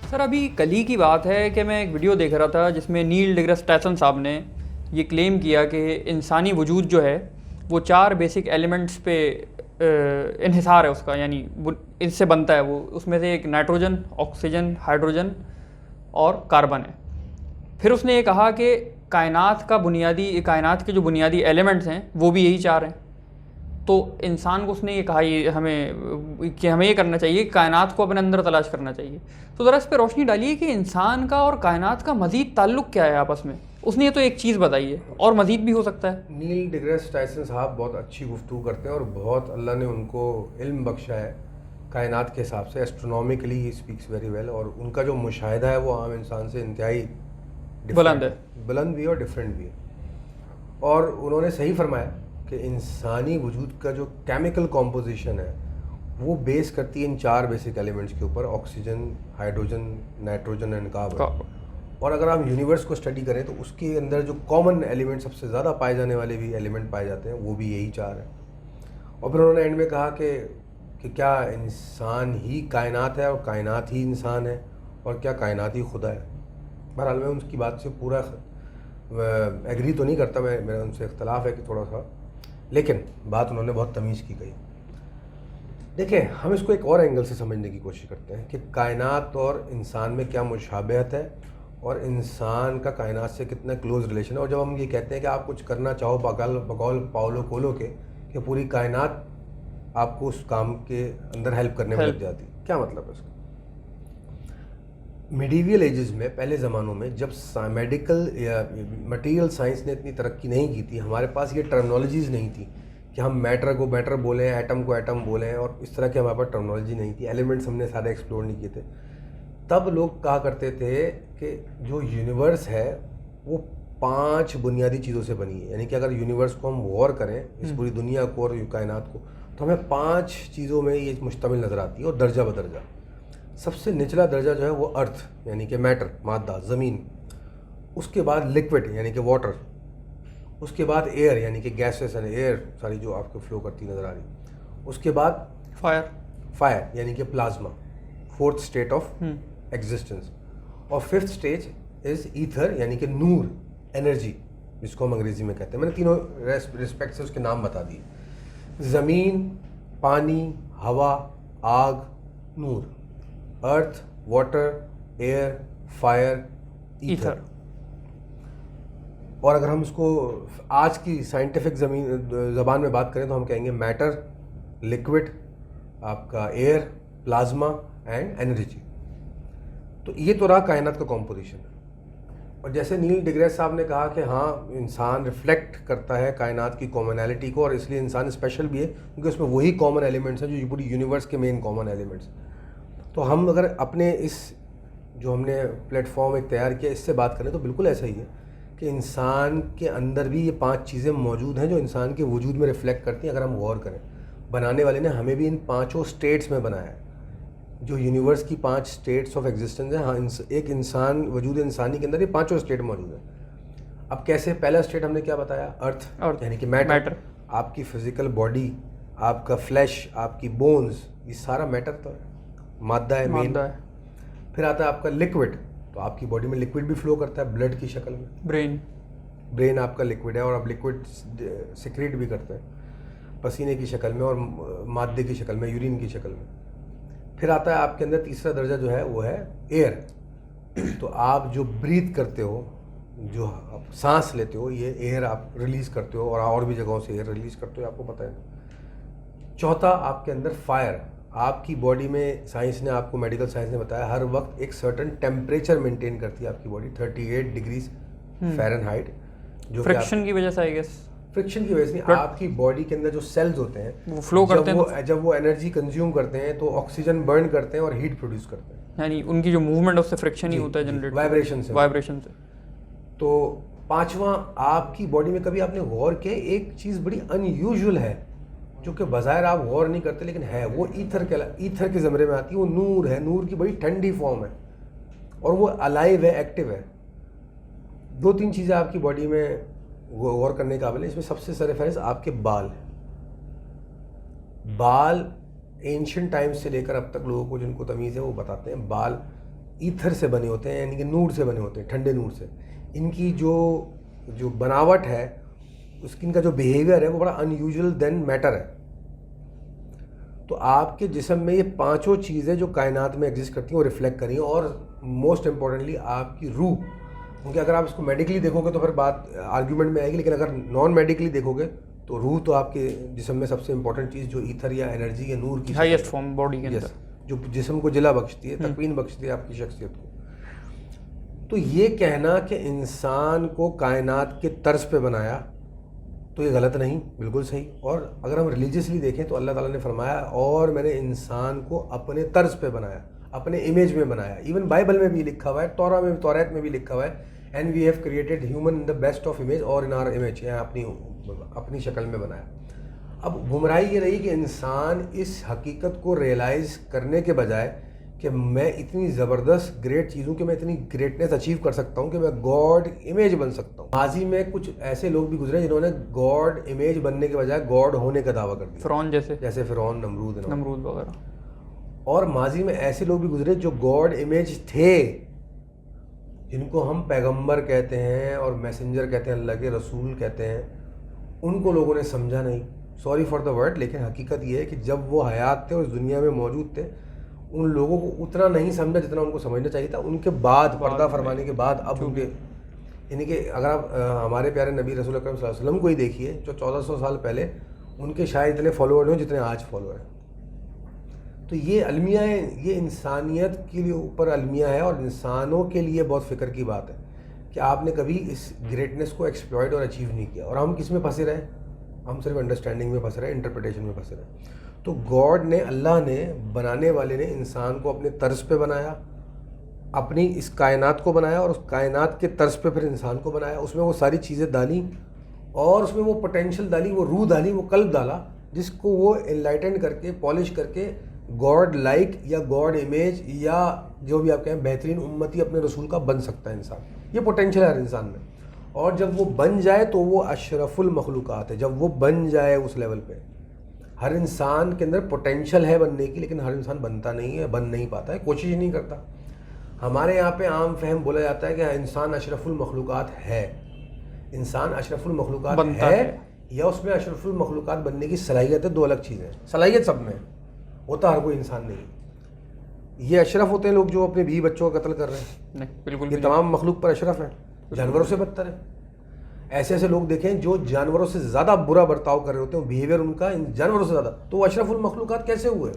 سر ابھی کل ہی کی بات ہے کہ میں ایک ویڈیو دیکھ رہا تھا جس میں نیل ڈیگرس ٹائسن صاحب نے یہ کلیم کیا کہ انسانی وجود جو ہے وہ 4 بیسک ایلیمنٹس پہ انحصار ہے اس کا، یعنی اس سے بنتا ہے وہ، اس میں سے ایک نائٹروجن، آکسیجن، ہائیڈروجن اور کاربن ہے۔ پھر اس نے یہ کہا کہ کائنات کے جو بنیادی ایلیمنٹس ہیں وہ بھی یہی 4 ہیں۔ تو انسان کو اس نے یہ کہا ہمیں یہ کرنا چاہیے کہ کائنات کو اپنے اندر تلاش کرنا چاہیے۔ تو ذرا اس پہ روشنی ڈالیے کہ انسان کا اور کائنات کا مزید تعلق کیا ہے آپس میں۔ اس نے یہ تو ایک چیز بتائی ہے اور مزید بھی ہو سکتا ہے۔ نیل ڈیگرس ٹائسن صاحب بہت اچھی گفتگو کرتے ہیں اور بہت اللہ نے ان کو علم بخشا ہے کائنات کے حساب سے، ایسٹرونومیکلی ہی اسپیکس ویری ویل، اور ان کا جو مشاہدہ ہے وہ عام انسان سے انتہائی بلند بھی اور ڈفرینٹ بھی ہے۔ اور انہوں نے صحیح فرمایا کہ انسانی وجود کا جو کیمیکل کمپوزیشن ہے وہ بیس کرتی ہے ان 4 بیسک ایلیمنٹس کے اوپر، oxygen, hydrogen, nitrogen and carbon. اور اگر آپ یونیورس کو اسٹڈی کریں تو اس کے اندر جو کامن ایلیمنٹ، سب سے زیادہ پائے جانے والے بھی ایلیمنٹ پائے جاتے ہیں، وہ بھی یہی 4 ہیں۔ اور پھر انہوں نے اینڈ میں کہا کہ کیا انسان ہی کائنات ہے اور کائنات ہی انسان ہے، اور کیا کائنات ہی خدا ہے؟ بہرحال میں ان کی بات سے پورا ایگری تو نہیں کرتا، میرا ان سے اختلاف ہے کہ تھوڑا سا، لیکن بات انہوں نے بہت تمیز کی کہی۔ دیکھیں، ہم اس کو ایک اور اینگل سے سمجھنے کی کوشش کرتے ہیں کہ کائنات اور انسان میں کیا مشابہت ہے اور انسان کا کائنات سے کتنا کلوز ریلیشن ہے۔ اور جب ہم یہ کہتے ہیں کہ آپ کچھ کرنا چاہو بقول پاولو کوئلو کے کہ پوری کائنات آپ کو اس کام کے اندر ہیلپ کرنے میں لگ جاتی، کیا مطلب ہے اس کا؟ میڈیویل ایجز میں، پہلے زمانوں میں، جب میڈیکل یا مٹیریل سائنس نے اتنی ترقی نہیں کی تھی، ہمارے پاس یہ ٹرمنالوجیز نہیں تھی کہ ہم میٹر کو میٹر بولیں، ایٹم کو ایٹم بولیں، اور اس طرح کی ہمارے پاس ٹرمنالوجی نہیں تھی، ایلیمنٹس ہم نے سارے ایکسپلور نہیں کیے تھے۔ تب لوگ کہا کرتے تھے کہ جو یونیورس ہے وہ 5 بنیادی چیزوں سے بنی ہے، یعنی کہ اگر یونیورس کو ہم غور کریں، اس پوری دنیا کو اور کائنات کو، تو ہمیں 5 چیزوں میں یہ مشتمل نظر آتی ہے، اور درجہ بدرجہ۔ سب سے نچلا درجہ جو ہے وہ ارتھ، یعنی کہ میٹر، مادہ، زمین، اس کے بعد لکوڈ یعنی کہ واٹر، اس کے بعد ایئر یعنی کہ گیسز اینڈ ایئر ساری جو آپ کو فلو کرتی نظر آ رہی، اس کے بعد فائر یعنی کہ plasma, 4th state of existence, اور 5th اسٹیج از ایتھر یعنی کہ نور، انرجی جس کو ہم انگریزی میں کہتے ہیں۔ میں نے تینوں ریسپیکٹ سے اس کے نام بتا دیے: زمین، پانی، ہوا، آگ، نور، ارتھ، واٹر، ایئر، فائر، ایتھر۔ اور اگر ہم اس کو آج کی سائنٹیفک زبان میں بات کریں تو ہم کہیں گے میٹر، لکوڈ، آپ کا ایئر، پلازما اینڈ انرجی۔ تو یہ تو رہا کائنات کا کمپوزیشن ہے۔ اور جیسے نیل ڈیگریس صاحب نے کہا کہ ہاں، انسان ریفلیکٹ کرتا ہے کائنات کی کامنالٹی کو، اور اس لیے انسان اسپیشل بھی ہے کیونکہ اس میں وہی کامن ایلیمنٹس ہیں جو پوری یونیورس کے مین کامن ایلیمنٹس ہیں۔ تو ہم اگر اپنے اس جو ہم نے پلیٹ فارم ایک تیار کیا اس سے بات کریں تو بالکل ایسا ہی ہے کہ انسان کے اندر بھی یہ 5 چیزیں موجود ہیں جو انسان کے وجود میں ریفلیکٹ کرتی ہیں۔ اگر ہم غور کریں، بنانے والے نے ہمیں بھی ان 5 اسٹیٹس میں بنایا ہے، جو یونیورس کی 5 اسٹیٹس آف ایگزسٹنس ہیں۔ ہاں، ایک انسان، وجود انسانی کے اندر یہ 5 اسٹیٹ موجود ہیں۔ اب کیسے؟ پہلا اسٹیٹ ہم نے کیا بتایا؟ ارتھ یعنی کہ میٹر، آپ کی فزیکل باڈی، آپ کا فلیش، آپ کی بونز، یہ سارا میٹر تو مادہ ہے، مین۔ پھر آتا ہے آپ کا لکوڈ، تو آپ کی باڈی میں لکوڈ بھی فلو کرتا ہے بلڈ کی شکل میں، برین آپ کا لکوڈ ہے، اور آپ لکوڈ سیکریٹ بھی کرتے ہیں پسینے کی شکل میں اور مادے کی شکل میں، یورین کی شکل میں۔ پھر آتا ہے آپ کے اندر تیسرا درجہ جو ہے وہ ہے ایئر۔ تو آپ جو بریتھ کرتے ہو، جو آپ سانس لیتے ہو، یہ ایئر آپ ریلیز کرتے ہو، اور بھی جگہوں سے ایئر ریلیز کرتے ہو، آپ کو پتہ ہے۔ چوتھا آپ کے اندر فائر۔ آپ کی باڈی میں سائنس نے آپ کو، میڈیکل سائنس نے بتایا، ہر وقت ایک سرٹن ٹیمپریچر مینٹین کرتی ہے آپ کی باڈی، 38 ڈگریز فahrenheit، جو فرکشن کی وجہ سے، آئی گیس فرکشن کی وجہ سے نہیں، آپ کی باڈی کے اندر جو سیلز ہوتے ہیں وہ فلو کرتے ہیں، جب وہ انرجی کنزیوم کرتے ہیں تو آکسیجن برن کرتے ہیں اور ہیٹ پروڈیوس کرتے ہیں، یعنی ان کی جو موومنٹ ہے اس سے فرکشن ہی ہوتا ہے، جنریٹ وائبریشن سے۔ تو پانچواں، آپ کی باڈی میں کبھی آپ نے غور کیا، ایک چیز بڑی ان یوزول ہے جو کہ بظاہر آپ غور نہیں کرتے لیکن ہے، وہ ایتھر کے زمرے میں آتی ہے، وہ نور ہے۔ نور کی بڑی ٹھنڈی فارم ہے اور وہ الائیو ہے، ایکٹیو ہے۔ 2-3 چیزیں آپ کی باڈی میں غور کرنے قابل ہے۔ اس میں سب سے سر فہرست آپ کے بال اینشنٹ ٹائم سے لے کر اب تک لوگوں کو جن کو تمیز ہے وہ بتاتے ہیں، بال ایتھر سے بنے ہوتے ہیں, یعنی کہ نور سے بنے ہوتے ہیں, ٹھنڈے نور سے. ان کی جو بناوٹ ہے, اس کی ان کا جو بیہیویئر ہے وہ بڑا ان یوزول دین میٹر ہے. تو آپ کے جسم میں یہ پانچوں چیزیں جو کائنات میں ایگزسٹ کرتی ہیں وہ ریفلیکٹ کری ہیں, اور موسٹ امپورٹنٹلی آپ کی روح. کیونکہ اگر آپ اس کو میڈیکلی دیکھو گے تو پھر بات آرگیومنٹ میں آئے گی, لیکن اگر نان میڈیکلی دیکھو گے تو روح تو آپ کے جسم میں سب سے امپورٹنٹ چیز جو ایتھر یا انرجی یا نور کی ہائیسٹ فارم باڈی کے اندر, جو جسم کو جلا بخشتی ہے, تکوین بخشتی ہے آپ کی شخصیت کو. تو یہ کہنا کہ انسان کو کائنات کے طرز پہ بنایا تو یہ غلط نہیں, بالکل صحیح. اور اگر ہم ریلیجیسلی دیکھیں تو اللہ تعالیٰ نے فرمایا اور میں نے انسان کو اپنے طرز پہ بنایا, اپنے امیج میں بنایا. ایون بائبل میں بھی لکھا ہوا ہے, توریت میں بھی لکھا ہوا ہے, and we have created human in the best of image اور ان آر امیج, اپنی شکل میں بنایا. اب گمراہی یہ رہی کہ انسان اس حقیقت کو ریئلائز کرنے کے بجائے کہ میں اتنی زبردست گریٹ چیز ہوں کہ میں اتنی گریٹنیس اچیو کر سکتا ہوں کہ میں گاڈ امیج بن سکتا ہوں. ماضی میں کچھ ایسے لوگ بھی گزرے جنہوں نے گاڈ امیج بننے کے بجائے گاڈ ہونے کا دعویٰ کر دیا, فرعون جیسے فرعون, نمرود وغیرہ. اور ماضی میں ایسے لوگ بھی گزرے جو گاڈ امیج تھے, جن کو ہم پیغمبر کہتے ہیں اور میسنجر کہتے ہیں, اللہ کے رسول کہتے ہیں. ان کو لوگوں نے سمجھا نہیں, سوری فار دا ورڈ, لیکن حقیقت یہ ہے کہ جب وہ حیات تھے اور اس دنیا میں موجود تھے, ان لوگوں کو اتنا نہیں سمجھا جتنا ان کو سمجھنا چاہیے تھا. ان کے بعد پردہ فرمانے کے بعد اب ان کے, یعنی کہ اگر آپ ہمارے پیارے نبی رسول اکرم صلی اللہ علیہ وسلم کو ہی دیکھیے, جو 1400 سال پہلے ان کے شاید اتنے فالوور ہوں جتنے آج فالوور ہیں. تو یہ المیہ ہے, یہ انسانیت کے لیے اوپر المیہ ہے, اور انسانوں کے لیے بہت فکر کی بات ہے کہ آپ نے کبھی اس گریٹنس کو ایکسپلائٹ اور اچیو نہیں کیا. اور ہم کس میں پھنسے رہے, ہم صرف انڈرسٹینڈنگ میں پھنس رہے ہیں, انٹرپریٹیشن میں پھنس رہے ہیں. تو گاڈ نے, اللہ نے, بنانے والے نے انسان کو اپنے طرز پہ بنایا, اپنی اس کائنات کو بنایا, اور اس کائنات کے طرز پہ پھر انسان کو بنایا. اس میں وہ ساری چیزیں ڈالیں, اور اس میں وہ پوٹینشیل ڈالی, وہ روح ڈالی, وہ قلب ڈالا, جس کو وہ انلائٹن کر کے, پالش کر کے گاڈ لائک یا گاڈ امیج یا جو بھی آپ کہیں بہترین امتی اپنے رسول کا بن سکتا ہے انسان. یہ پوٹینشیل ہے ہر انسان میں, اور جب وہ بن جائے تو وہ اشرف المخلوقات ہے. جب وہ بن جائے اس لیول پہ, ہر انسان کے اندر پوٹینشیل ہے بننے کی, لیکن ہر انسان بنتا نہیں ہے, بن نہیں پاتا ہے, کوشش نہیں کرتا. ہمارے یہاں پہ عام فہم بولا جاتا ہے کہ انسان اشرف المخلوقات ہے. انسان اشرف المخلوقات ہے یا اس میں اشرف المخلوقات بننے کی صلاحیت ہے, دو الگ چیزیں ہیں. صلاحیت سب میں ہوتا, ہر کوئی انسان نہیں. یہ اشرف ہوتے ہیں لوگ جو اپنے بیوی بچوں کا قتل کر رہے ہیں, بالکل, یہ تمام مخلوق پر اشرف ہیں, جانوروں سے بدتر ہے. ایسے ایسے لوگ دیکھیں جو جانوروں سے زیادہ برا برتاؤ کر رہے ہوتے ہیں, بیہیویئر ان کا جانوروں سے زیادہ, تو وہ اشرف المخلوقات کیسے ہوئے؟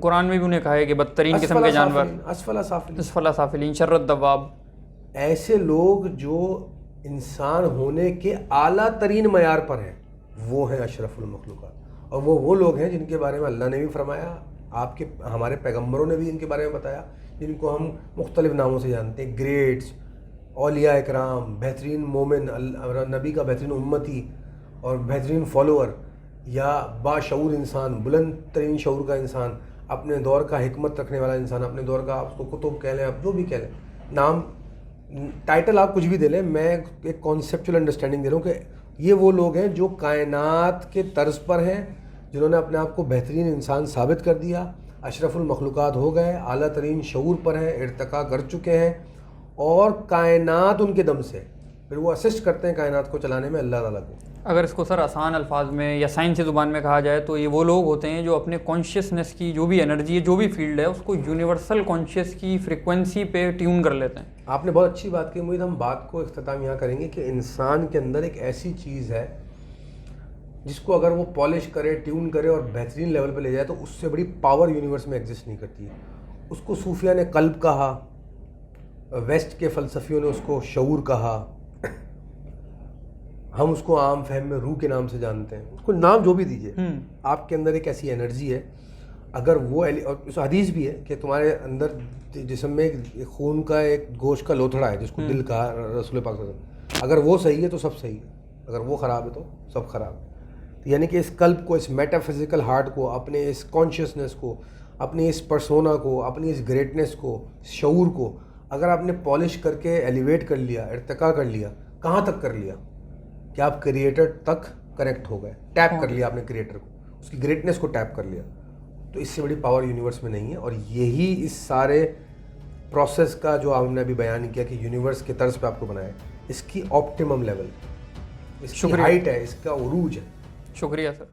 قرآن میں بھی انہیں کہا ہے کہ بدترین قسم کے جانور, اسفل سافلین, شر الدواب. ایسے لوگ جو انسان ہونے کے اعلیٰ ترین معیار پر ہیں, وہ ہیں اشرف المخلوقات. اور وہ لوگ ہیں جن کے بارے میں اللہ نے بھی فرمایا, آپ کے ہمارے پیغمبروں نے بھی ان کے بارے میں بتایا, جن کو ہم مختلف ناموں سے جانتے ہیں, گریٹس, اولیاء اکرام, بہترین مومن, نبی کا بہترین امتی اور بہترین فالوور, یا باشعور انسان, بلند ترین شعور کا انسان, اپنے دور کا حکمت رکھنے والا انسان, اپنے دور کا, آپ کو کتب کہہ لیں, آپ جو بھی کہہ لیں, نام ٹائٹل آپ کچھ بھی دے لیں, میں ایک کانسیپچل انڈرسٹینڈنگ دے رہا ہوں کہ یہ وہ لوگ ہیں جو کائنات کے طرز پر ہیں, جنہوں نے اپنے آپ کو بہترین انسان ثابت کر دیا, اشرف المخلوقات ہو گئے, اعلیٰ ترین شعور پر ہیں, ارتقاء کر چکے ہیں, اور کائنات ان کے دم سے, پھر وہ اسسٹ کرتے ہیں کائنات کو چلانے میں اللہ تعالیٰ کو. اگر اس کو سر آسان الفاظ میں یا سائنسی زبان میں کہا جائے تو یہ وہ لوگ ہوتے ہیں جو اپنے کانشیسنیس کی جو بھی انرجی ہے, جو بھی فیلڈ ہے, اس کو یونیورسل کانشیس کی فریکوینسی پہ ٹیون کر لیتے ہیں. آپ نے بہت اچھی بات کی. امید ہم بات کو اختتام یہاں کریں گے کہ انسان کے اندر ایک ایسی چیز ہے جس کو اگر وہ پالش کرے, ٹیون کرے اور بہترین لیول پہ لے جائے تو اس سے بڑی پاور یونیورس میں ایگزسٹ نہیں کرتی ہے. اس کو صوفیہ نے قلب کہا, ویسٹ کے فلسفیوں نے اس کو شعور کہا, ہم اس کو عام فہم میں روح کے نام سے جانتے ہیں. اس کو نام جو بھی دیجیے, آپ کے اندر ایک ایسی انرجی ہے, اگر وہ, اور اس حدیث بھی ہے کہ تمہارے اندر جسم میں خون کا ایک گوشت کا لوتھڑا ہے جس کو دل کہا رسول پاک صلی اللہ علیہ وسلم, اگر وہ صحیح ہے تو سب صحیح ہے, اگر وہ خراب ہے تو سب خراب ہے. یعنی کہ اس قلب کو, اس میٹا فزیکل ہارٹ کو, اپنے اس کانشیسنیس کو, اپنی اس پرسونا کو, اپنی اس گریٹنیس کو, شعور کو اگر آپ نے پالش کر کے ایلیویٹ کر لیا, ارتقاء کر لیا, کہاں تک کر لیا کہ آپ کریٹر تک کنیکٹ ہو گئے, ٹیپ کر لیا آپ نے کریٹر کو, اس کی گریٹنیس کو ٹیپ کر لیا, تو اس سے بڑی پاور یونیورس میں نہیں ہے. اور یہی اس سارے پروسیس کا جو ہم نے ابھی بیان کیا کہ یونیورس کے طرز پہ آپ کو بنایا ہے, اس کی آپٹیمم لیول, اس کی ہائٹ ہے, اس کا عروج ہے. شکریہ سر.